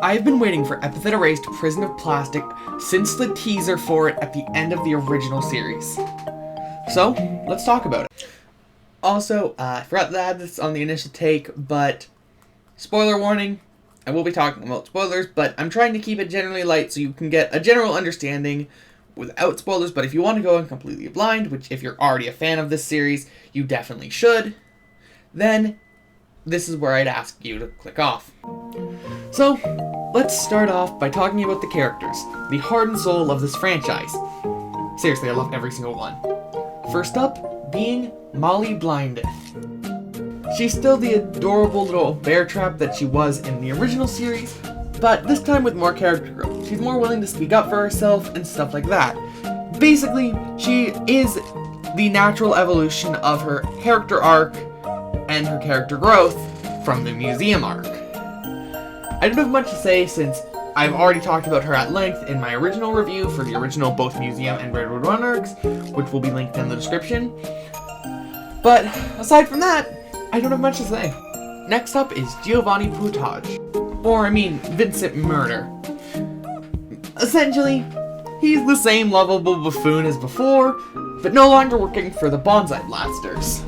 I've been waiting for Epithet Erased Prison of Plastic since the teaser for it at the end of the original series. So, let's talk about it. Also, I forgot to add this on the initial take, but spoiler warning, I will be talking about spoilers, but I'm trying to keep it generally light so you can get a general understanding without spoilers, but if you want to go in completely blind, which if you're already a fan of this series, you definitely should, then this is where I'd ask you to click off. So, let's start off by talking about the characters, the heart and soul of this franchise. Seriously, I love every single one. First up, being Molly Blindeth. She's still the adorable little bear trap that she was in the original series, but this time with more character growth. She's more willing to speak up for herself and stuff like that. Basically, she is the natural evolution of her character arc and her character growth from the museum arc. I don't have much to say since I've already talked about her at length in my original review for the original both Museum and Redwood Run arcs, which will be linked in the description. But aside from that, I don't have much to say. Next up is Giovanni Putage, or Vincent Murder. Essentially, he's the same lovable buffoon as before, but no longer working for the Bonsai Blasters.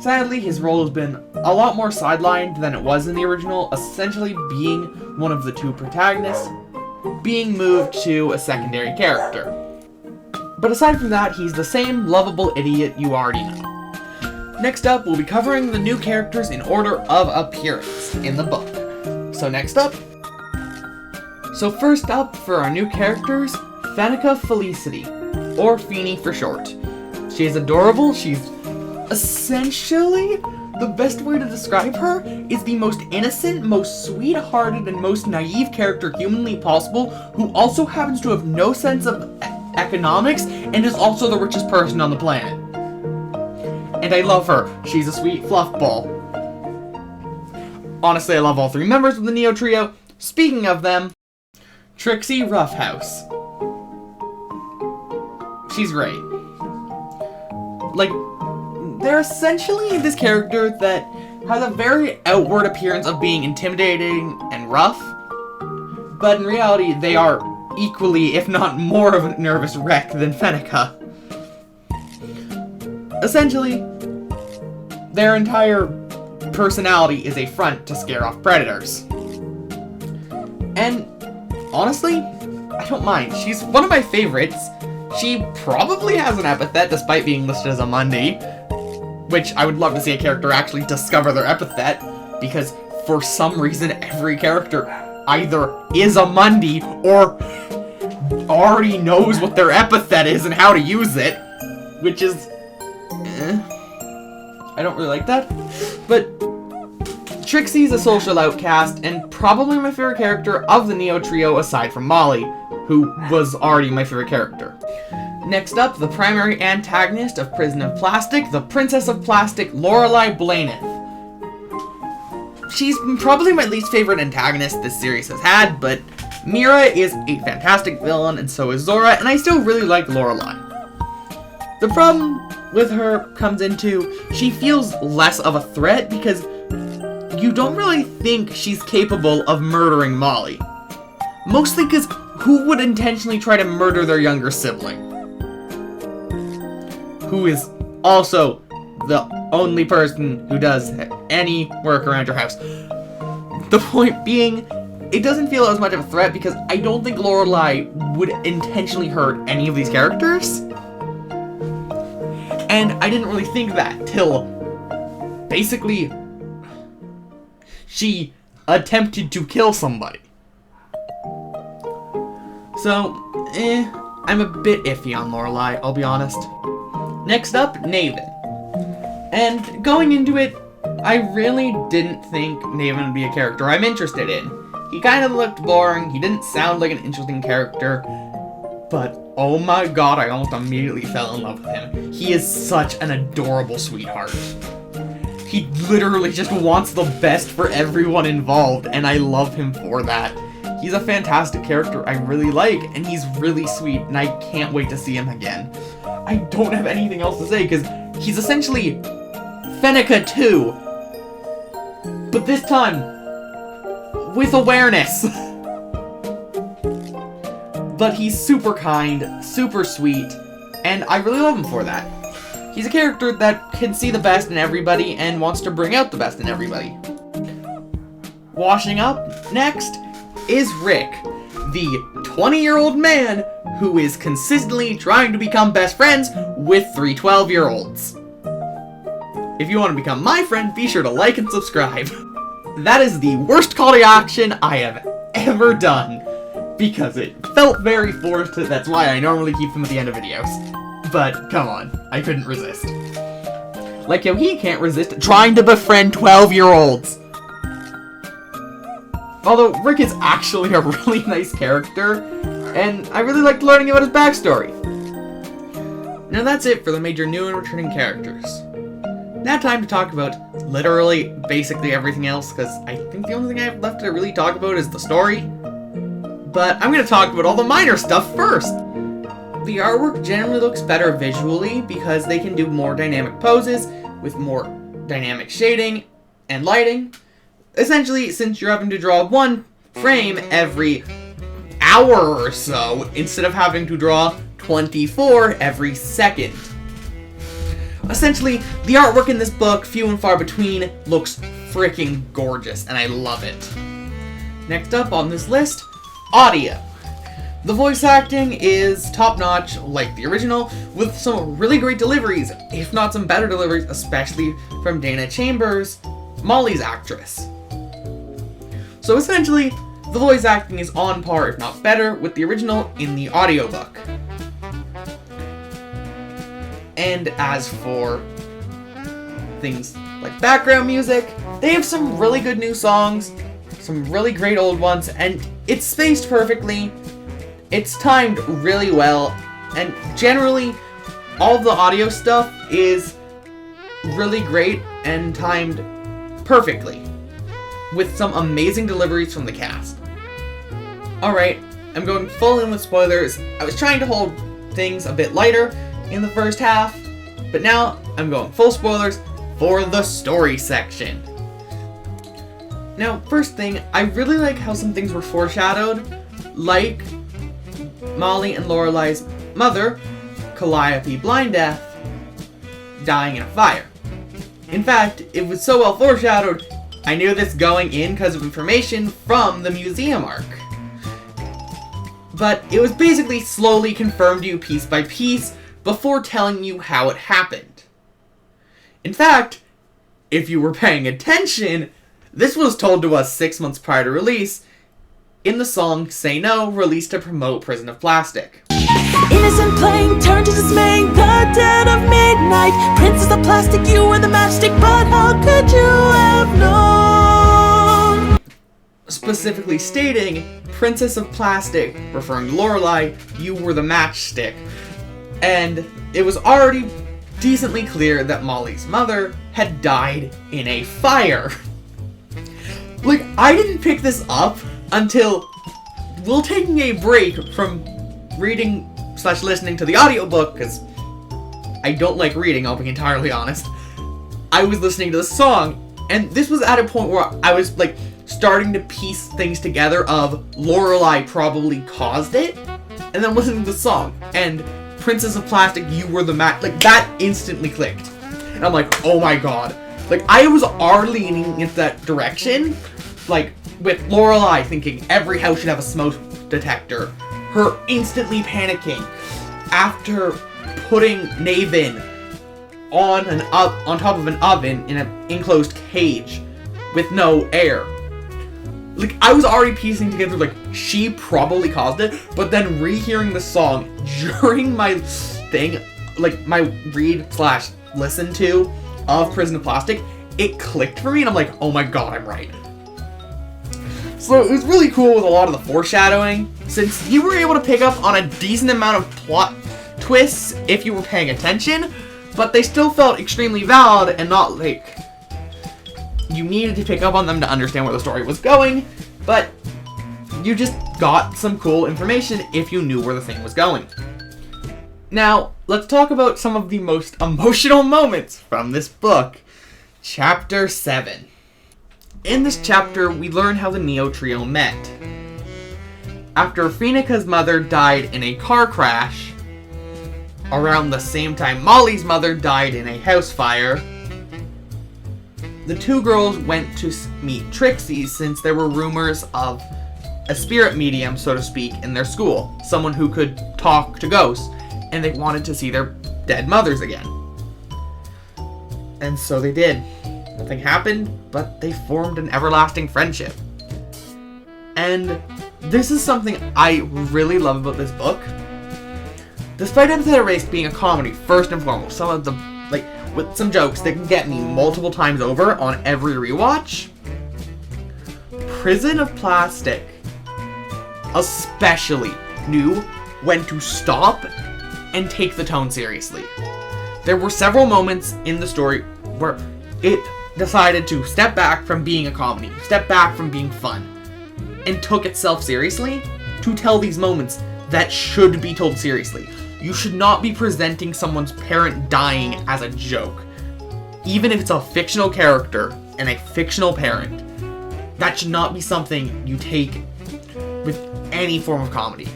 Sadly, his role has been a lot more sidelined than it was in the original, essentially being one of the two protagonists, being moved to a secondary character. But aside from that, he's the same lovable idiot you already know. Next up, we'll be covering the new characters in order of appearance in the book. First up for our new characters, Fennica Felicity, or Feeny for short. She is adorable, she's essentially, the best way to describe her is the most innocent, most sweet-hearted, and most naive character humanly possible, who also happens to have no sense of economics, and is also the richest person on the planet. And I love her. She's a sweet fluff ball. Honestly, I love all three members of the Neo Trio. Speaking of them, Trixie Roughhouse. She's great. They're essentially this character that has a very outward appearance of being intimidating and rough, but in reality, they are equally, if not more of a nervous wreck than Fennica. Essentially, their entire personality is a front to scare off predators. And honestly, I don't mind. She's one of my favorites. She probably has an epithet despite being listed as a Mundy, which I would love to see a character actually discover their epithet, because for some reason every character either is a Mundy or already knows what their epithet is and how to use it, which is I don't really like that. But Trixie's a social outcast and probably my favorite character of the Neo Trio aside from Molly, who was already my favorite character. Next up, the primary antagonist of Prison of Plastic, the Princess of Plastic, Lorelei Blaineth. She's probably my least favorite antagonist this series has had, but Mira is a fantastic villain, and so is Zora, and I still really like Lorelei. The problem with her comes into, she feels less of a threat because you don't really think she's capable of murdering Molly. Mostly because who would intentionally try to murder their younger sibling? Who is also the only person who does any work around your house. The point being, it doesn't feel as much of a threat because I don't think Lorelei would intentionally hurt any of these characters. And I didn't really think that till basically she attempted to kill somebody. So, I'm a bit iffy on Lorelei, I'll be honest. Next up, Naven. And going into it, I really didn't think Naven would be a character I'm interested in. He kind of looked boring, he didn't sound like an interesting character, but oh my god, I almost immediately fell in love with him. He is such an adorable sweetheart. He literally just wants the best for everyone involved, and I love him for that. He's a fantastic character I really like, and he's really sweet, and I can't wait to see him again. I don't have anything else to say, because he's essentially Fennica 2. But this time, with awareness. But he's super kind, super sweet, and I really love him for that. He's a character that can see the best in everybody and wants to bring out the best in everybody. Washing up next is Rick, the 20-year-old man who is consistently trying to become best friends with 3 12-year-olds. If you want to become my friend, be sure to like and subscribe. That is the worst call to action I have ever done, because it felt very forced. That's why I normally keep them at the end of videos. But come on, I couldn't resist. Like how he can't resist trying to befriend 12-year-olds. Although Rick is actually a really nice character, and I really liked learning about his backstory. Now that's it for the major new and returning characters. Now time to talk about literally basically everything else, because I think the only thing I have left to really talk about is the story. But I'm going to talk about all the minor stuff first. The artwork generally looks better visually because they can do more dynamic poses with more dynamic shading and lighting. Essentially, since you're having to draw one frame every hour or so, instead of having to draw 24 every second. Essentially, the artwork in this book, few and far between, looks freaking gorgeous, and I love it. Next up on this list, audio. The voice acting is top-notch, like the original, with some really great deliveries, if not some better deliveries, especially from Dana Chambers, Molly's actress. So essentially, the voice acting is on par, if not better, with the original in the audiobook. And as for things like background music, they have some really good new songs, some really great old ones, and it's spaced perfectly, it's timed really well, and generally, all of the audio stuff is really great and timed perfectly, with some amazing deliveries from the cast. Alright, I'm going full in with spoilers. I was trying to hold things a bit lighter in the first half, but now I'm going full spoilers for the story section. Now, first thing, I really like how some things were foreshadowed, like Molly and Lorelai's mother, Calliope Blinddeath, dying in a fire. In fact, it was so well foreshadowed, I knew this going in because of information from the museum arc. But it was basically slowly confirmed to you piece by piece before telling you how it happened. In fact, if you were paying attention, this was told to us 6 months prior to release in the song Say No, released to promote Prison of Plastic. Innocent playing turned to dismaying the dead of midnight. Princess of Plastic, you were the matchstick, but how could you have known? Specifically stating, Princess of Plastic, referring to Lorelai, you were the matchstick. And it was already decently clear that Molly's mother had died in a fire. Like, I didn't pick this up until while taking a break from reading / listening to the audiobook, because I don't like reading, I'll be entirely honest. I was listening to the song, and this was at a point where I was, like, starting to piece things together of Lorelai probably caused it, and then listening to the song, and Princess of Plastic, you were the like, that instantly clicked. And I'm like, oh my god. Like, I was already leaning into that direction, like, with Lorelai thinking every house should have a smoke detector, her instantly panicking after putting Navin on top of an oven in an enclosed cage with no air. Like, I was already piecing together, like, she probably caused it, but then rehearing the song during my thing, like, my read / listen to of Prison of Plastic, it clicked for me, and I'm like, oh my god, I'm right. So it was really cool with a lot of the foreshadowing, since you were able to pick up on a decent amount of plot twists if you were paying attention, but they still felt extremely valid and not like you needed to pick up on them to understand where the story was going, but you just got some cool information if you knew where the thing was going. Now, let's talk about some of the most emotional moments from this book. Chapter 7. In this chapter, we learn how the Neo Trio met. After Finika's mother died in a car crash, around the same time Molly's mother died in a house fire, the two girls went to meet Trixie since there were rumors of a spirit medium, so to speak, in their school. Someone who could talk to ghosts, and they wanted to see their dead mothers again. And so they did. Nothing happened, but they formed an everlasting friendship. And this is something I really love about this book. Despite Epithet Erased being a comedy, first and foremost, some of the, with some jokes that can get me multiple times over on every rewatch, Prison of Plastic especially knew when to stop and take the tone seriously. There were several moments in the story where it decided to step back from being a comedy, step back from being fun, and took itself seriously to tell these moments that should be told seriously. You should not be presenting someone's parent dying as a joke. Even if it's a fictional character and a fictional parent, that should not be something you take with any form of comedy.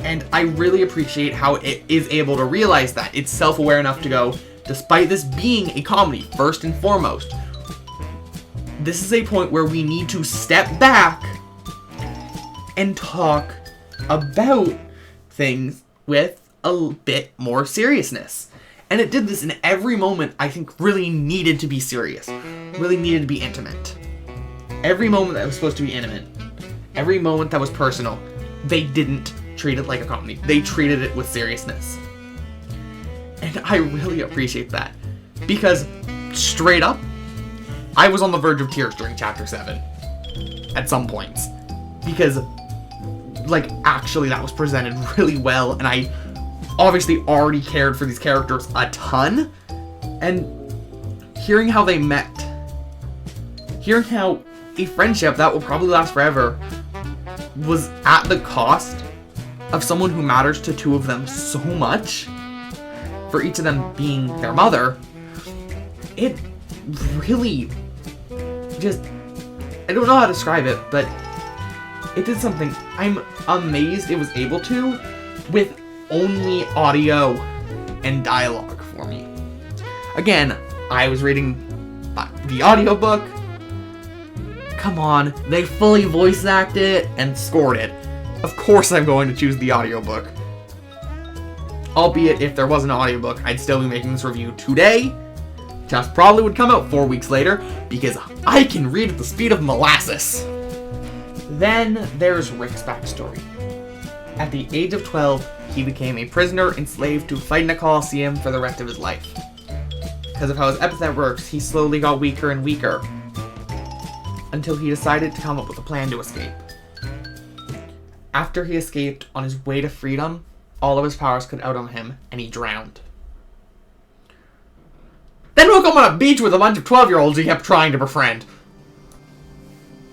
And I really appreciate how it is able to realize that. It's self-aware enough to go, despite this being a comedy, first and foremost, this is a point where we need to step back and talk about things with a bit more seriousness. And it did this in every moment I think really needed to be serious, really needed to be intimate. Every moment that was supposed to be intimate, every moment that was personal, they didn't treat it like a comedy. They treated it with seriousness. And I really appreciate that. Because, straight up, I was on the verge of tears during Chapter 7. At some points. Because, actually that was presented really well, and I obviously already cared for these characters a ton. And hearing how they met, hearing how a friendship that will probably last forever was at the cost of someone who matters to two of them so much, for each of them being their mother, it really just, I don't know how to describe it, but it did something I'm amazed it was able to with only audio and dialogue for me. Again, I was reading the audiobook. Come on, they fully voice acted it and scored it. Of course I'm going to choose the audiobook. Albeit, if there was an audiobook, I'd still be making this review today. Just probably would come out 4 weeks later, because I can read at the speed of molasses. Then there's Rick's backstory. At the age of 12, he became a prisoner enslaved to fight in a coliseum for the rest of his life. Because of how his epithet works, he slowly got weaker and weaker, until he decided to come up with a plan to escape. After he escaped on his way to freedom, all of his powers could out on him, and he drowned. Then woke up on a beach with a bunch of 12-year-olds he kept trying to befriend.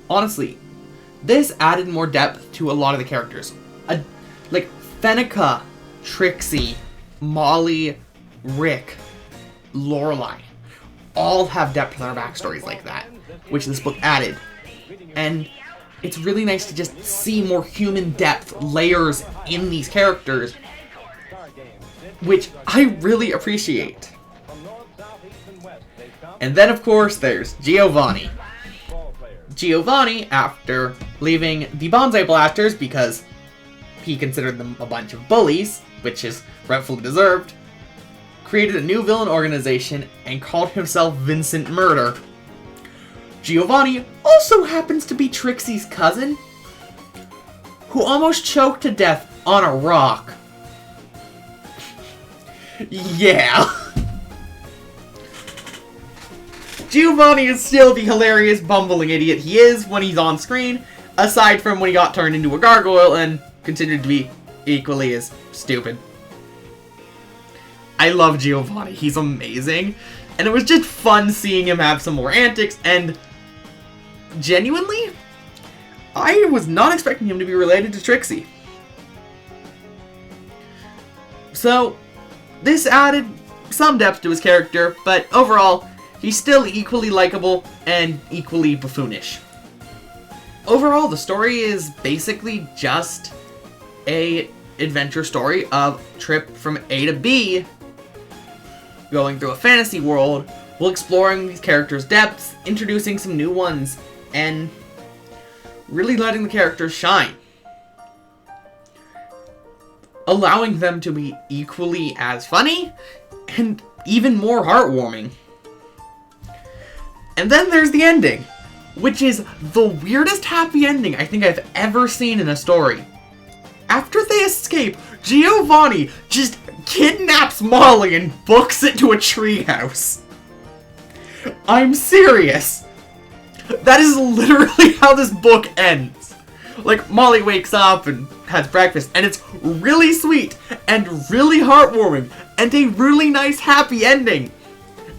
Honestly, this added more depth to a lot of the characters. Fenica, Trixie, Molly, Rick, Lorelai, all have depth in their backstories like that, which this book added. And it's really nice to just see more human depth, layers in these characters, which I really appreciate. And then, of course, there's Giovanni. Giovanni, after leaving the Bonsai Blasters because he considered them a bunch of bullies, which is rightfully deserved, created a new villain organization and called himself Vincent Murder. Giovanni also happens to be Trixie's cousin, who almost choked to death on a rock. Yeah. Giovanni is still the hilarious, bumbling idiot he is when he's on screen, aside from when he got turned into a gargoyle and continued to be equally as stupid. I love Giovanni. He's amazing. And it was just fun seeing him have some more antics, and genuinely, I was not expecting him to be related to Trixie. So, this added some depth to his character, but overall, he's still equally likable and equally buffoonish. Overall, the story is basically just a adventure story of trip from A to B, going through a fantasy world while exploring these characters' depths, introducing some new ones, and really letting the characters shine. Allowing them to be equally as funny and even more heartwarming. And then there's the ending, which is the weirdest happy ending I think I've ever seen in a story. After they escape, Giovanni just kidnaps Molly and books it to a treehouse. I'm serious. That is literally how this book ends. Like, Molly wakes up and has breakfast, and it's really sweet and really heartwarming and a really nice happy ending.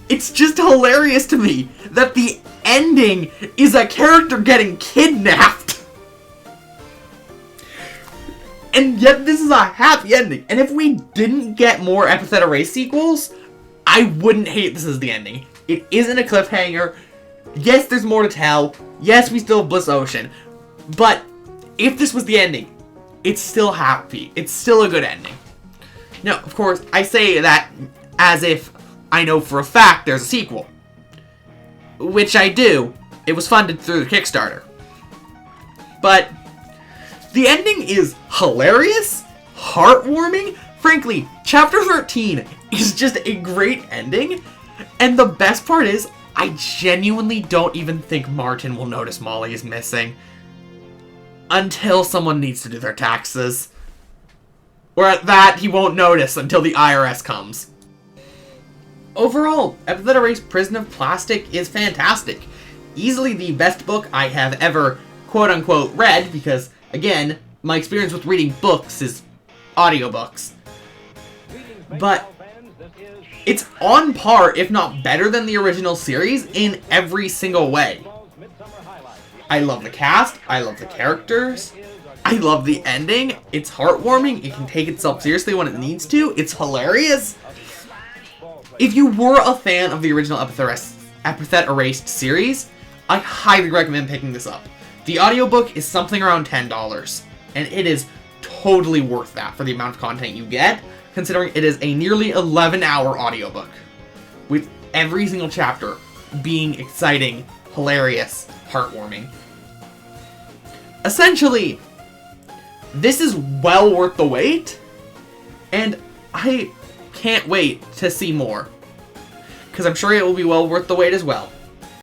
It's just hilarious to me that the ending is a character getting kidnapped. And yet this is a happy ending. And if we didn't get more Epithet Erased sequels, I wouldn't hate this as the ending. It isn't a cliffhanger. Yes, there's more to tell. Yes, we still have Bliss Ocean. But if this was the ending, it's still happy. It's still a good ending. Now, of course, I say that as if I know for a fact there's a sequel. Which I do. It was funded through the Kickstarter. But the ending is hilarious, heartwarming. Frankly, Chapter 13 is just a great ending. And the best part is, I genuinely don't even think Martin will notice Molly is missing. Until someone needs to do their taxes. Or at that, he won't notice until the IRS comes. Overall, Epithet Erased Prison of Plastic is fantastic. Easily the best book I have ever quote-unquote read, because, again, my experience with reading books is audiobooks. But it's on par, if not better than the original series, in every single way. I love the cast, I love the characters, I love the ending, it's heartwarming, it can take itself seriously when it needs to, it's hilarious. If you were a fan of the original Epithet Erased series, I highly recommend picking this up. The audiobook is something around $10, and it is totally worth that for the amount of content you get, considering it is a nearly 11-hour audiobook, with every single chapter being exciting, hilarious, heartwarming. Essentially, this is well worth the wait, and I can't wait to see more, because I'm sure it will be well worth the wait as well.